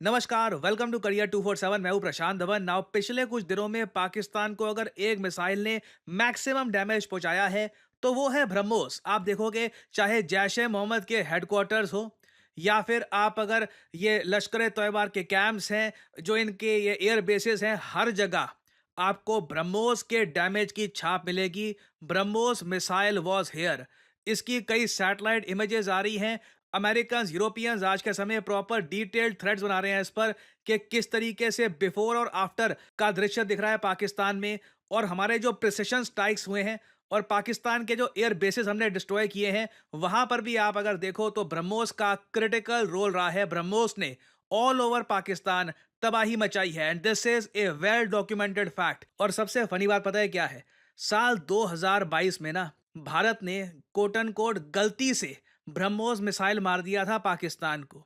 नमस्कार, welcome to career 247। मैं हूं प्रशांत धवन। नाउ पिछले कुछ दिनों में पाकिस्तान को अगर एक मिसाइल ने मैक्सिमम डैमेज पहुंचाया है तो वो है ब्रह्मोस। आप देखोगे चाहे जैश ए मोहम्मद के हेडक्वार्टर्स हो या फिर आप अगर ये लश्कर ए तैयबा के कैंप्स हैं, जो इनके ये एयर बेसिस हैं, हर जगह आपको ब्रह्मोस के डैमेज की छाप मिलेगी। BrahMos missile was here. इसकी कई सैटेलाइट इमेजेस आ रही हैं। अमेरिकन यूरोपियंस आज के समय प्रॉपर डिटेल्ड थ्रेड्स बना रहे हैं इस पर कि किस तरीके से बिफोर और आफ्टर का दृश्य दिख रहा है पाकिस्तान में, और हमारे जो प्रिसिशन स्ट्राइक्स हुए हैं और पाकिस्तान के जो एयर बेसिस हमने डिस्ट्रॉय किए हैं, वहां पर भी आप अगर देखो तो ब्रह्मोस का क्रिटिकल रोल रहा है। ब्रह्मोस ने ऑल ओवर पाकिस्तान तबाही मचाई है and this is a well documented fact. और सबसे फनी बात पता है क्या है? साल 2022 में ना भारत ने कोटन कोट गलती से ब्रह्मोस मिसाइल मार दिया था पाकिस्तान को।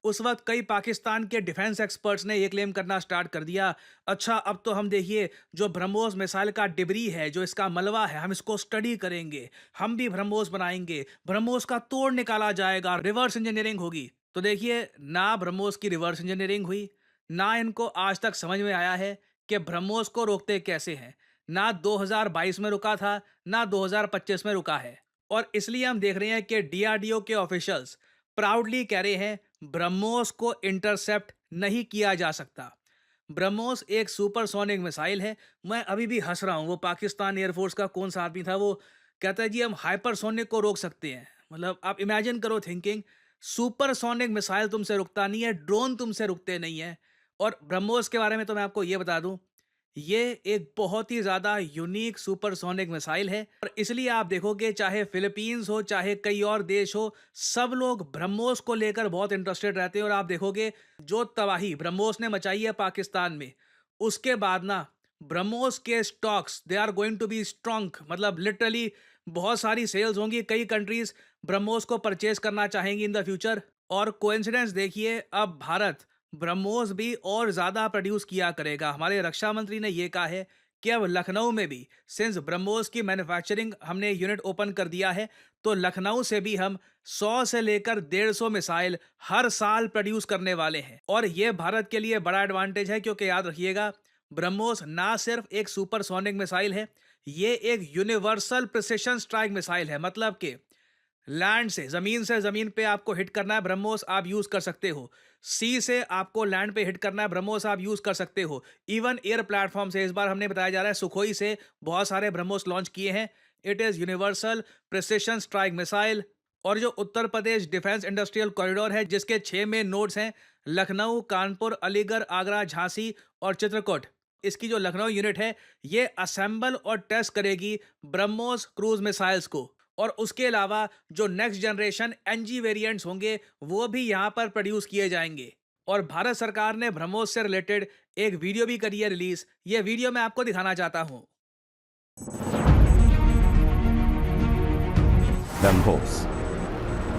उस वक्त कई पाकिस्तान के डिफेंस एक्सपर्ट्स ने ये क्लेम करना स्टार्ट कर दिया, अच्छा अब तो हम देखिए जो ब्रह्मोस मिसाइल का डिब्री है, जो इसका मलबा है, हम इसको स्टडी करेंगे, हम भी ब्रह्मोस बनाएंगे, ब्रह्मोस का तोड़ निकाला जाएगा, रिवर्स इंजीनियरिंग होगी। तो देखिए, ना ब्रह्मोस की रिवर्स इंजीनियरिंग हुई, ना इनको आज तक समझ में आया है कि ब्रह्मोस को रोकते कैसे हैं। ना 2022 में रुका था, ना 2025 में रुका है। और इसलिए हम देख रहे हैं कि डीआरडीओ के ऑफिशियल्स प्राउडली कह रहे हैं ब्रह्मोस को इंटरसेप्ट नहीं किया जा सकता। ब्रह्मोस एक सुपरसोनिक मिसाइल है। मैं अभी भी हंस रहा हूं, वो पाकिस्तान एयरफोर्स का कौन सा आदमी था, वो कहता है जी हम हाइपरसोनिक को रोक सकते हैं। मतलब आप इमेजिन करो थिंकिंग, सुपरसोनिक मिसाइल तुमसे रुकता नहीं है, ड्रोन तुमसे रुकते नहीं है। और ब्रह्मोस के बारे में तो मैं आपको ये बता दूं, ये एक बहुत ही ज़्यादा यूनिक सुपरसोनिक मिसाइल है। और इसलिए आप देखोगे चाहे फिलीपींस हो चाहे कई और देश हो, सब लोग ब्रह्मोस को लेकर बहुत इंटरेस्टेड रहते हैं। और आप देखोगे जो तबाही ब्रह्मोस ने मचाई है पाकिस्तान में, उसके बाद ना ब्रह्मोस के stocks they are going to be strong. मतलब लिटरली बहुत सारी सेल्स होंगी, कई कंट्रीज ब्रह्मोस को परचेज करना चाहेंगी इन द फ्यूचर। और कोइंसिडेंस देखिए, अब भारत ब्रह्मोस भी और ज्यादा प्रोड्यूस किया करेगा। हमारे रक्षा मंत्री ने यह कहा है कि अब लखनऊ में भी सिंस ब्रह्मोस की मैन्युफैक्चरिंग हमने यूनिट ओपन कर दिया है, तो लखनऊ से भी हम 100 से लेकर 150 मिसाइल हर साल प्रोड्यूस करने वाले हैं। और यह भारत के लिए बड़ा एडवांटेज है, क्योंकि याद रखिएगा ब्रह्मोस ना सिर्फ एक सुपरसोनिक मिसाइल है, ये एक यूनिवर्सल प्रिसिशन स्ट्राइक मिसाइल है। मतलब कि लैंड से जमीन पे आपको हिट करना है, ब्रह्मोस आप यूज कर सकते हो। सी से आपको लैंड पे हिट करना है, ब्रह्मोस आप यूज कर सकते हो। इवन एयर प्लेटफॉर्म से इस बार हमने बताया जा रहा है सुखोई से बहुत सारे ब्रह्मोस लॉन्च किए हैं। It is universal precision strike missile. और जो Uttar Pradesh defence industrial corridor है, जिसके 6 मेन नोड्स हैं, लखनऊ, कानपुर, अलीगढ़, आगरा, झांसी और चित्रकूट, इसकी जो लखनऊ यूनिट है ये असेंबल और टेस्ट करेगी ब्रह्मोस क्रूज मिसाइल्स को। और उसके अलावा जो नेक्स्ट जनरेशन एनजी वेरिएंट्स होंगे वो भी यहां पर प्रोड्यूस किए जाएंगे। और भारत सरकार ने ब्रह्मोस से रिलेटेड एक वीडियो भी करी है रिलीज। ये वीडियो मैं आपको दिखाना चाहता हूं। ब्रह्मोस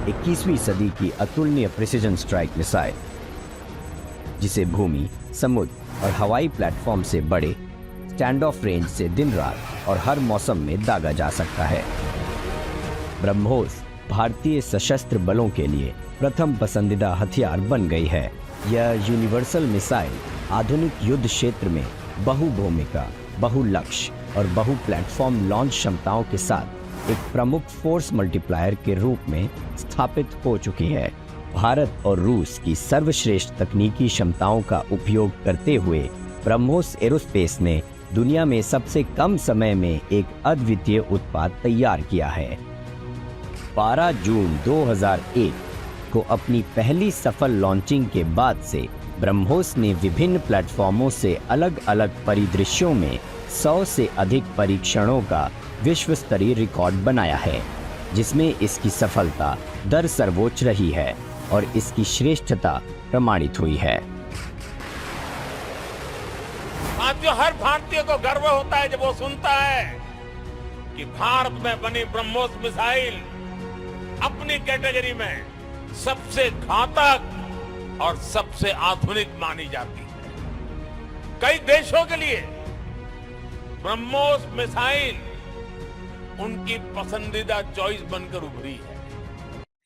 21वीं सदी की अतुलनीय प्रिसिजन स्ट्राइक मिसाइल, जिसे भूमि, समुद्र और हवाई प्लेटफॉर्म से बड़े स्टैंड ऑफ रेंज से दिन रात और हर मौसम में दागा जा सकता है। ब्रह्मोस भारतीय सशस्त्र बलों के लिए प्रथम पसंदीदा हथियार बन गई है। यह यूनिवर्सल मिसाइल आधुनिक युद्ध क्षेत्र में बहुभूमिका, बहुलक्ष्य और बहु प्लेटफॉर्म लॉन्च क्षमताओं के साथ एक प्रमुख फोर्स मल्टीप्लायर के रूप में स्थापित हो चुकी है। भारत और रूस की सर्वश्रेष्ठ तकनीकी क्षमताओं का उपयोग करते हुए ब्रह्मोस एरोस्पेस ने दुनिया में सबसे कम समय में एक अद्वितीय उत्पाद तैयार किया है। 12 जून 2001 को अपनी पहली सफल लॉन्चिंग के बाद से ब्रह्मोस ने विभिन्न प्लेटफॉर्मों से अलग अलग परिदृश्यों में 100 से अधिक परीक्षणों का विश्व स्तरीय रिकॉर्ड बनाया है, जिसमें इसकी सफलता दर सर्वोच्च रही है और इसकी श्रेष्ठता प्रमाणित हुई है। साथियों, हर भारतीय को गर्व होता है जब वो सुनता है कि भारत में बनी ब्रह्मोस मिसाइल अपनी कैटेगरी में सबसे घातक और सबसे आधुनिक मानी जाती है। कई देशों के लिए ब्रह्मोस मिसाइल उनकी पसंदीदा चॉइस बनकर उभरी है।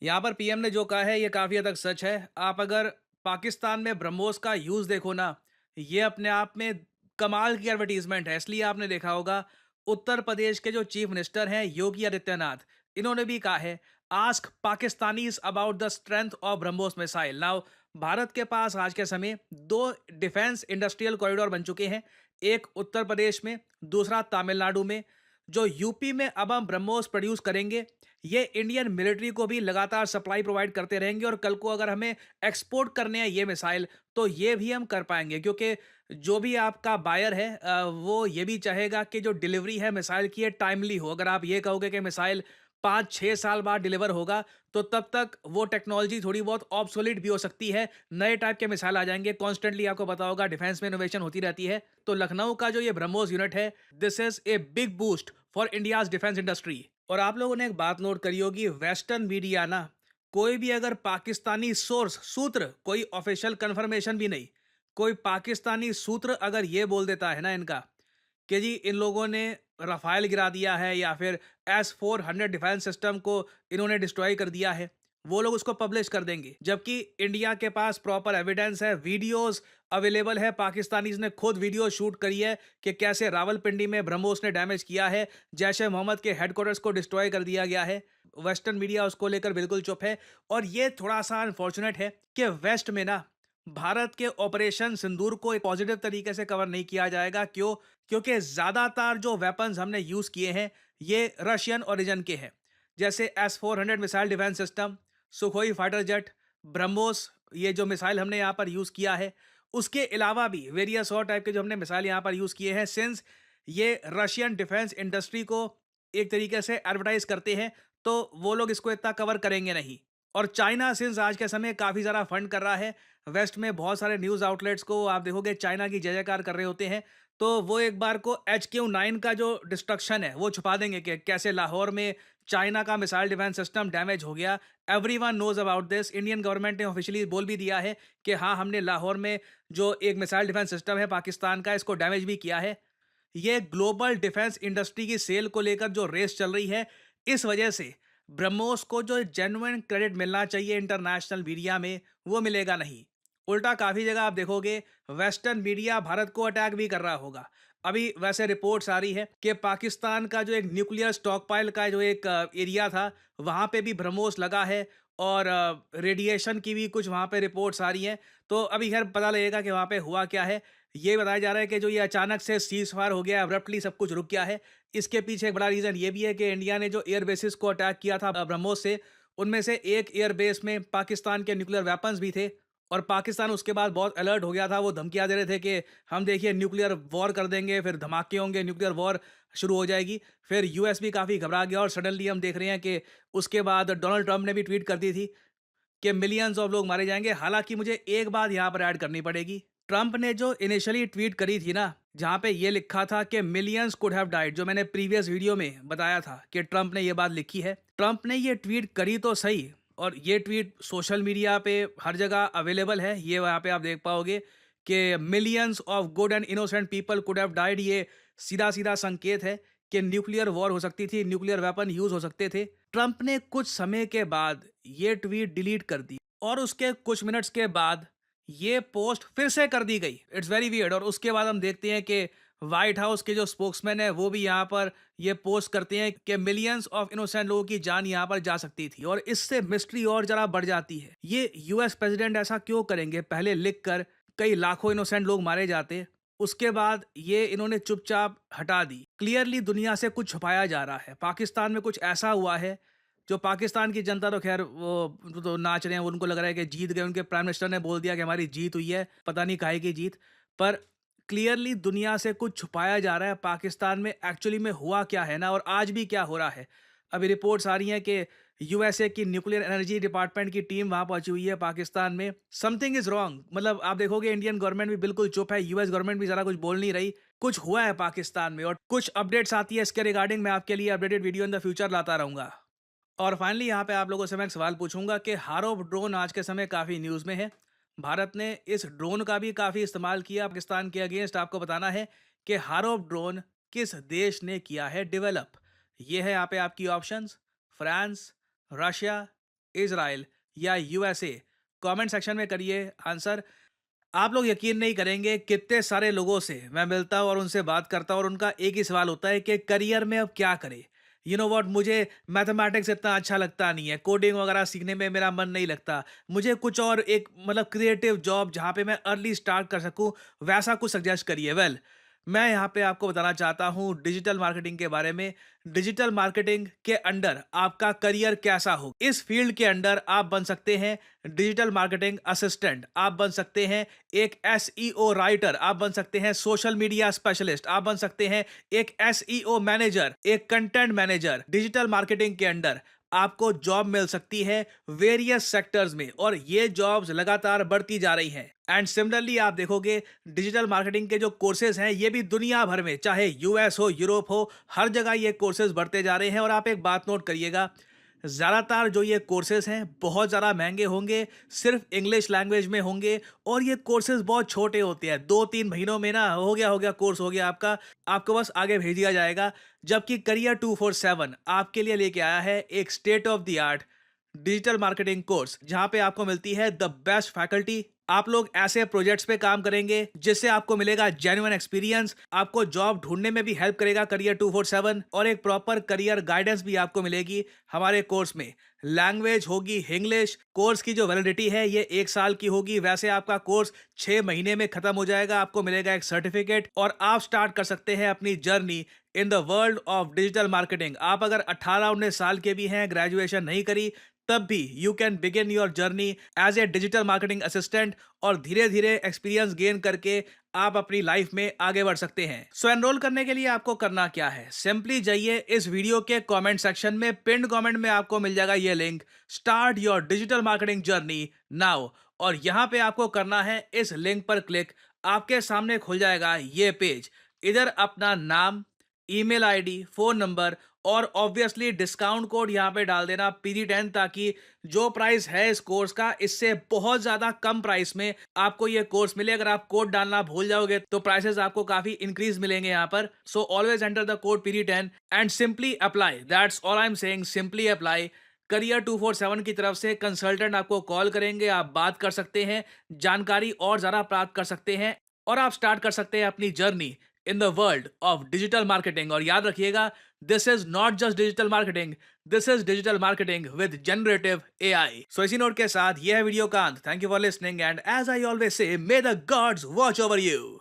यहाँ पर पीएम ने जो कहा है ये काफी हद तक सच है। आप अगर पाकिस्तान में ब्रह्मोस का यूज़ देखो ना, ये अपने आप में कमाल की एडवर्टाइज़मेंट है। इसलिए आपने देखा होगा, उत्तर प्रदेश के जो चीफ मिनिस्टर हैं योगी आदित्यनाथ, इन्होंने भी कहा है, ask Pakistanis about the strength of BrahMos missile. Now Bharat के पास आज के समय 2 डिफेंस इंडस्ट्रियल कॉरिडोर बन चुके हैं, एक उत्तर प्रदेश में, दूसरा तमिलनाडु में। जो यूपी में अब हम ब्रह्मोस प्रोड्यूस करेंगे, ये इंडियन मिलिट्री को भी लगातार सप्लाई प्रोवाइड करते रहेंगे और कल को अगर हमें एक्सपोर्ट करने हैं ये मिसाइल, तो ये भी हम कर पाएँगे, क्योंकि जो भी आपका बायर है वो ये भी चाहेगा कि जो डिलीवरी है मिसाइल की, ये टाइमली हो। अगर आप ये कहोगे कि मिसाइल 5-6 साल बाद डिलीवर होगा, तो तब तक वो टेक्नोलॉजी थोड़ी बहुत ऑब्सोलीट भी हो सकती है। नए टाइप के मिसाइल आ जाएँगे, कॉन्स्टेंटली आपको पता होगा डिफेंस में इनोवेशन होती रहती है। तो लखनऊ का जो ये ब्रह्मोस यूनिट है, this is a big boost for India's defence industry. और आप लोगों ने एक बात नोट करी होगी, वेस्टर्न मीडिया ना, कोई भी अगर पाकिस्तानी सोर्स, सूत्र, कोई ऑफिशियल कंफर्मेशन भी नहीं, कोई पाकिस्तानी सूत्र अगर ये बोल देता है ना इनका, कि जी इन लोगों ने रफाल गिरा दिया है या फिर S-400 डिफेंस सिस्टम को इन्होंने डिस्ट्रॉय कर दिया है, वो लोग उसको पब्लिश कर देंगे। जबकि इंडिया के पास प्रॉपर एविडेंस है, वीडियोस अवेलेबल है, पाकिस्तानीज ने खुद वीडियो शूट करी है कि कैसे रावलपिंडी में ब्रह्मोस ने डैमेज किया है, जैश ए मोहम्मद के हेडक्वार्टर्स को डिस्ट्रॉय कर दिया गया है। वेस्टर्न मीडिया उसको लेकर बिल्कुल चुप है। और ये थोड़ा सा अनफॉर्चुनेट है कि वेस्ट में ना भारत के ऑपरेशन सिंदूर को एक पॉजिटिव तरीके से कवर नहीं किया जाएगा। क्यों? क्योंकि ज़्यादातर जो वेपन्स हमने यूज़ किए हैं, ये रशियन ओरिजिन के हैं। जैसे S-400 missile defence system, Sukhoi fighter jet, BrahMos, ये जो मिसाइल हमने यहाँ पर यूज़ किया है, उसके अलावा भी वेरियस और टाइप के जो हमने मिसाइल यहाँ पर यूज़ किए हैं, सिंस ये रशियन डिफेंस इंडस्ट्री को एक तरीके से एडवर्टाइज करते हैं, तो वो लोग इसको इतना कवर करेंगे नहीं। और चाइना सिंस आज के समय काफ़ी ज़्यादा फंड कर रहा है, वेस्ट में बहुत सारे न्यूज़ आउटलेट्स को आप देखोगे चाइना की जय जयकार कर रहे होते हैं, तो वो एक बार को HQ-9 का जो डिस्ट्रक्शन है वो छुपा देंगे कि कैसे लाहौर में चाइना का मिसाइल डिफेंस सिस्टम डैमेज हो गया। Everyone knows about this. Indian government ने ऑफिशियली बोल भी दिया है कि हाँ, हमने लाहौर में जो एक मिसाइल डिफेंस सिस्टम है पाकिस्तान का, इसको डैमेज भी किया है। ये ग्लोबल डिफेंस इंडस्ट्री की सेल को लेकर जो रेस चल रही है, इस वजह से ब्रह्मोस को जो जेन्युइन क्रेडिट मिलना चाहिए इंटरनेशनल मीडिया में, वो मिलेगा नहीं। उल्टा काफ़ी जगह आप देखोगे वेस्टर्न मीडिया भारत को अटैक भी कर रहा होगा। अभी वैसे रिपोर्ट्स आ रही है कि पाकिस्तान का जो एक न्यूक्लियर स्टॉक पाइल का जो एक एरिया था, वहाँ पे भी ब्रह्मोस लगा है और रेडिएशन की भी कुछ वहाँ पे रिपोर्ट्स आ रही हैं। तो अभी खैर पता लगेगा कि वहाँ पे हुआ क्या है। ये बताया जा रहा है कि जो ये अचानक से सीज़ फायर हो गया, अब्रप्टली सब कुछ रुक गया है। इसके पीछे एक बड़ा रीज़न ये भी है कि इंडिया ने जो एयर बेसिस को अटैक किया था ब्रह्मोस से, उनमें से एक एयर बेस में पाकिस्तान के न्यूक्लियर वेपन्स भी थे। और पाकिस्तान उसके बाद बहुत अलर्ट हो गया था। वो धमकियाँ दे रहे थे कि हम देखिए न्यूक्लियर वॉर कर देंगे, फिर धमाके होंगे, न्यूक्लियर वॉर शुरू हो जाएगी। फिर यूएस भी काफ़ी घबरा गया और सडनली हम देख रहे हैं कि उसके बाद डोनाल्ड ट्रंप ने भी ट्वीट कर दी थी कि मिलियंस ऑफ लोग मारे जाएंगे। हालांकि मुझे एक बात यहाँ पर ऐड करनी पड़ेगी। ट्रंप ने जो इनिशियली ट्वीट करी थी ना, जहाँ पे ये लिखा था कि मिलियंस कुड हैव डाइड, जो मैंने प्रीवियस वीडियो में बताया था कि ट्रंप ने ये बात लिखी है। ट्रंप ने ये ट्वीट करी तो सही, और ये ट्वीट सोशल मीडिया पे हर जगह अवेलेबल है। ये वहाँ पे आप देख पाओगे कि millions of good and innocent people could have died. ये सीधा सीधा संकेत है कि न्यूक्लियर वॉर हो सकती थी, न्यूक्लियर वेपन यूज हो सकते थे। ट्रंप ने कुछ समय के बाद ये ट्वीट डिलीट कर दी और उसके कुछ मिनट्स के बाद ये पोस्ट फिर से कर दी गई। It's very weird. और उसके बाद हम देखते हैं कि व्हाइट हाउस के जो स्पोक्समैन है वो भी यहाँ पर ये पोस्ट करते हैं कि मिलियंस ऑफ इनोसेंट लोगों की जान यहाँ पर जा सकती थी। और इससे मिस्ट्री और जरा बढ़ जाती है। ये यूएस प्रेसिडेंट ऐसा क्यों करेंगे? पहले लिखकर कई लाखों इनोसेंट लोग मारे जाते, उसके बाद ये इन्होंने चुपचाप हटा दी। क्लियरली दुनिया से कुछ छुपाया जा रहा है। पाकिस्तान में कुछ ऐसा हुआ है जो पाकिस्तान की जनता तो खैर वो तो नाच रहे हैं, उनको लग रहा है कि जीत गए। उनके प्राइम मिनिस्टर ने बोल दिया कि हमारी जीत हुई है, पता नहीं काहे की जीत। पर क्लियरली दुनिया से कुछ छुपाया जा रहा है। पाकिस्तान में एक्चुअली में हुआ क्या है ना, और आज भी क्या हो रहा है। अभी रिपोर्ट्स आ रही हैं कि यूएसए की न्यूक्लियर एनर्जी डिपार्टमेंट की टीम वहां पहुंची हुई है पाकिस्तान में। Something is wrong. मतलब आप देखोगे इंडियन गवर्नमेंट भी बिल्कुल चुप है, यूएस गवर्नमेंट भी जरा कुछ बोल नहीं रही। कुछ हुआ है पाकिस्तान में और कुछ अपडेट्स आती है इसके रिगार्डिंग। मैं आपके लिए updated video in the future लाता रहूंगा। और फाइनली यहाँ पे आप लोगों से मैं एक सवाल पूछूंगा कि हारोव ड्रोन आज के समय काफ़ी न्यूज़ में है। भारत ने इस ड्रोन का भी काफ़ी इस्तेमाल किया पाकिस्तान के अगेंस्ट। आपको बताना है कि हारोव ड्रोन किस देश ने किया है डेवलप। ये है यहाँ पे आपकी ऑप्शंस: फ्रांस, रशिया, इजराइल या यूएसए। कमेंट सेक्शन में करिए आंसर। आप लोग यकीन नहीं करेंगे कितने सारे लोगों से मैं मिलता हूँ और उनसे बात करता हूँ और उनका एक ही सवाल होता है कि करियर में अब क्या करें। यू नो व्हाट, मुझे मैथमेटिक्स इतना अच्छा लगता नहीं है, कोडिंग वगैरह सीखने में मेरा मन नहीं लगता, मुझे कुछ और एक मतलब क्रिएटिव जॉब जहाँ पे मैं अर्ली स्टार्ट कर सकूँ वैसा कुछ सजेस्ट करिए। वेल, मैं यहाँ पे आपको बताना चाहता हूँ डिजिटल मार्केटिंग के बारे में। डिजिटल मार्केटिंग के अंडर आपका करियर कैसा हो, इस फील्ड के अंडर आप बन सकते हैं डिजिटल मार्केटिंग असिस्टेंट, आप बन सकते हैं एक एसईओ राइटर, आप बन सकते हैं सोशल मीडिया स्पेशलिस्ट, आप बन सकते हैं एक एसईओ मैनेजर, एक कंटेंट मैनेजर। डिजिटल मार्केटिंग के अंडर आपको जॉब मिल सकती है वेरियस सेक्टर्स में और ये जॉब्स लगातार बढ़ती जा रही हैं। एंड सिमिलरली आप देखोगे डिजिटल मार्केटिंग के जो कोर्सेज हैं ये भी दुनिया भर में, चाहे यूएस हो, यूरोप हो, हर जगह ये कोर्सेज बढ़ते जा रहे हैं। और आप एक बात नोट करिएगा, ज़्यादातर जो ये कोर्सेज हैं बहुत ज़्यादा महंगे होंगे, सिर्फ इंग्लिश लैंग्वेज में होंगे और ये कोर्सेज बहुत छोटे होते हैं, 2-3 महीनों में ना हो गया कोर्स हो गया आपका, आपको बस आगे भेज दिया जाएगा। जबकि करियर 247 आपके लिए लेके आया है एक state of the art digital marketing course, जहां पे आपको मिलती है द बेस्ट फैकल्टी। आप लोग ऐसे प्रोजेक्ट्स पे काम करेंगे जिससे आपको मिलेगा जेन्युइन एक्सपीरियंस, आपको जॉब ढूंढने में भी हेल्प करेगा करियर 247 और एक प्रॉपर करियर गाइडेंस भी आपको मिलेगी हमारे कोर्स में। लैंग्वेज होगी इंग्लिश, कोर्स की जो वैलिडिटी है ये 1 साल की होगी, वैसे आपका कोर्स 6 महीने में खत्म हो जाएगा, आपको मिलेगा एक सर्टिफिकेट और आप स्टार्ट कर सकते हैं अपनी journey in the world of digital marketing. आप अगर 18-19 साल के भी हैं, ग्रेजुएशन नहीं करी, तब भी you can begin your journey as a digital marketing assistant और धीरे धीरे एक्सपीरियंस गेन करके आप अपनी लाइफ में आगे बढ़ सकते हैं। सो एनरोल करने के लिए आपको करना क्या है, सिंपली जाइए इस वीडियो के कमेंट सेक्शन में, पिन्ड कमेंट में आपको मिल जाएगा ये link, start your digital marketing journey now. और यहाँ पे आपको करना है इस लिंक पर क्लिक, आपके सामने खुल जाएगा ये पेज। इधर अपना नाम, ईमेल आईडी, फोन नंबर और ऑब्वियसली डिस्काउंट कोड यहाँ पे डाल देना PD10, ताकि जो प्राइस है इस कोर्स का इससे बहुत ज्यादा कम प्राइस में आपको ये कोर्स मिले। अगर आप कोड डालना भूल जाओगे तो प्राइसेस आपको काफी इंक्रीज मिलेंगे यहाँ पर। So always enter the code PD10 and simply apply, that's all I am saying, simply apply. Career 247 की तरफ से कंसल्टेंट आपको कॉल करेंगे, आप बात कर सकते हैं, जानकारी और ज्यादा प्राप्त कर सकते हैं और आप स्टार्ट कर सकते हैं अपनी journey in the world of digital marketing. और याद रखिएगा, this is not just digital marketing, this is digital marketing with generative AI। So इसी नोट के साथ यह वीडियो का अंत। Thank you for listening and as I always say, may the gods watch over you.